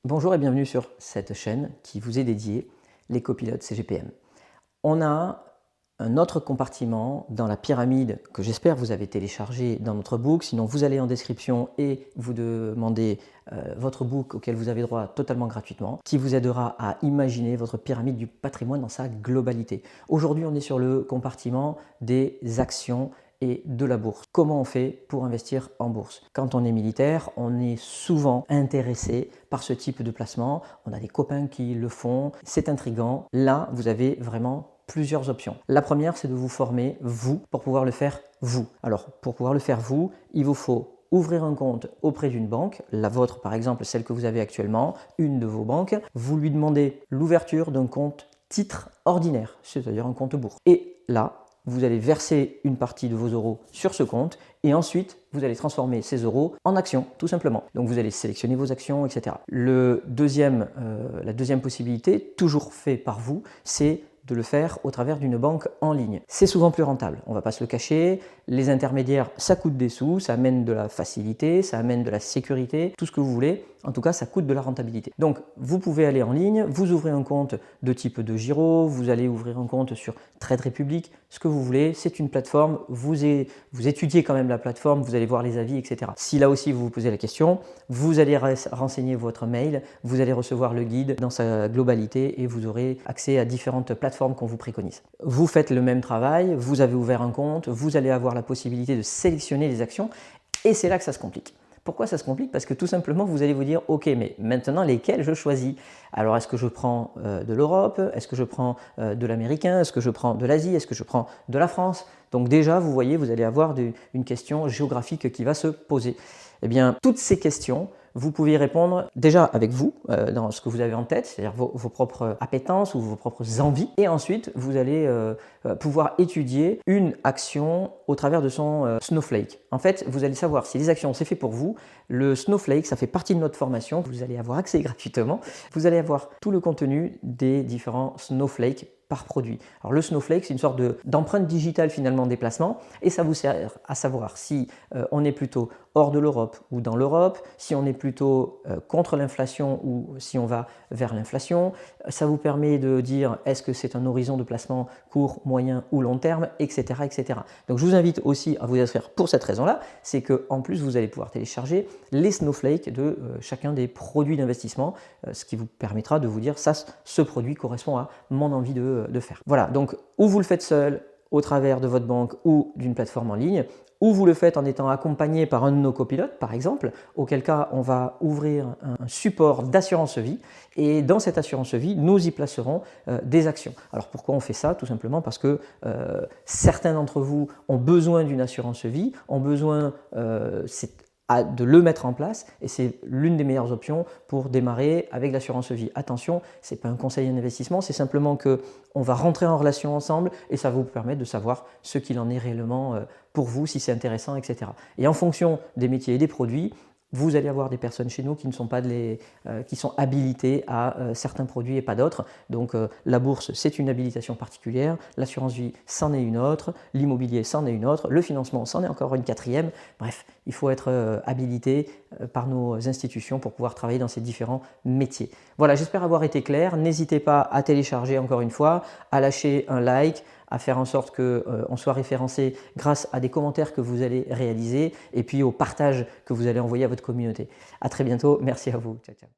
Bonjour et bienvenue sur cette chaîne qui vous est dédiée, les copilotes CGPM. On a un autre compartiment dans la pyramide que j'espère vous avez téléchargé dans notre book. Sinon, vous allez en description et vous demandez votre book auquel vous avez droit totalement gratuitement, qui vous aidera à imaginer votre pyramide du patrimoine dans sa globalité. Aujourd'hui, on est sur le compartiment des actions et de la bourse. Comment on fait pour investir en bourse? Quand on est militaire, on est souvent intéressé par ce type de placement. On a des copains qui le font, c'est intriguant. Là, vous avez vraiment plusieurs options. La première, c'est de vous former, vous, pour pouvoir le faire vous. Alors, pour pouvoir le faire vous, il vous faut ouvrir un compte auprès d'une banque, la vôtre par exemple, celle que vous avez actuellement, une de vos banques. Vous lui demandez l'ouverture d'un compte titre ordinaire, c'est-à-dire un compte bourse. Et là, vous allez verser une partie de vos euros sur ce compte et ensuite vous allez transformer ces euros en actions, tout simplement. Donc vous allez sélectionner vos actions, etc. La deuxième possibilité, toujours fait par vous, c'est de le faire au travers d'une banque en ligne. C'est souvent plus rentable, on ne va pas se le cacher. Les intermédiaires, ça coûte des sous, ça amène de la facilité, ça amène de la sécurité, tout ce que vous voulez. En tout cas, ça coûte de la rentabilité. Donc, vous pouvez aller en ligne, vous ouvrez un compte de type de Giro, vous allez ouvrir un compte sur Trade Republic, ce que vous voulez. C'est une plateforme, vous étudiez quand même la plateforme, vous allez voir les avis, etc. Si là aussi vous vous posez la question, vous allez renseigner votre mail, vous allez recevoir le guide dans sa globalité et vous aurez accès à différentes plateformes qu'on vous préconise. Vous faites le même travail, vous avez ouvert un compte, vous allez avoir la possibilité de sélectionner les actions et c'est là que ça se complique. Pourquoi ça se complique? Parce que tout simplement, vous allez vous dire, ok, mais maintenant, lesquels je choisis? Alors, est-ce que je prends de l'Europe? Est-ce que je prends de l'américain? Est-ce que je prends de l'Asie? Est-ce que je prends de la France? Donc déjà, vous voyez, vous allez avoir une question géographique qui va se poser. Eh bien, toutes ces questions, vous pouvez y répondre déjà avec vous, dans ce que vous avez en tête, c'est-à-dire vos propres appétences ou vos propres envies. Et ensuite, vous allez pouvoir étudier une action au travers de son Snowflake. En fait, vous allez savoir si les actions, c'est fait pour vous. Le Snowflake, ça fait partie de notre formation. Vous allez avoir accès gratuitement. Vous allez avoir tout le contenu des différents Snowflakes par produit. Alors le Snowflake, c'est une sorte d'empreinte digitale finalement des placements et ça vous sert à savoir si on est plutôt hors de l'Europe ou dans l'Europe, si on est plutôt contre l'inflation ou si on va vers l'inflation. Ça vous permet de dire est-ce que c'est un horizon de placement court, moyen ou long terme, etc., etc. Donc je vous invite aussi à vous inscrire pour cette raison-là, c'est qu'en plus vous allez pouvoir télécharger les Snowflakes de chacun des produits d'investissement, ce qui vous permettra de vous dire ça, ce produit correspond à mon envie de faire. Voilà, donc ou vous le faites seul au travers de votre banque ou d'une plateforme en ligne, ou vous le faites en étant accompagné par un de nos copilotes, par exemple, auquel cas on va ouvrir un support d'assurance vie et dans cette assurance vie, nous y placerons des actions. Alors pourquoi on fait ça? Tout simplement parce que certains d'entre vous ont besoin d'une assurance vie, ont besoin, de le mettre en place et c'est l'une des meilleures options pour démarrer avec l'assurance vie. Attention, ce n'est pas un conseil d'investissement, c'est simplement qu'on va rentrer en relation ensemble et ça va vous permettre de savoir ce qu'il en est réellement pour vous, si c'est intéressant, etc. Et en fonction des métiers et des produits, vous allez avoir des personnes chez nous qui ne sont pas qui sont habilitées à certains produits et pas d'autres. Donc la bourse, c'est une habilitation particulière, l'assurance vie, c'en est une autre, l'immobilier, c'en est une autre, le financement, c'en est encore une quatrième. Bref, il faut être habilité par nos institutions pour pouvoir travailler dans ces différents métiers. Voilà, j'espère avoir été clair. N'hésitez pas à télécharger encore une fois, à lâcher un like, à faire en sorte qu'on soit référencé grâce à des commentaires que vous allez réaliser et puis au partage que vous allez envoyer à votre communauté. À très bientôt, merci à vous. Ciao, ciao.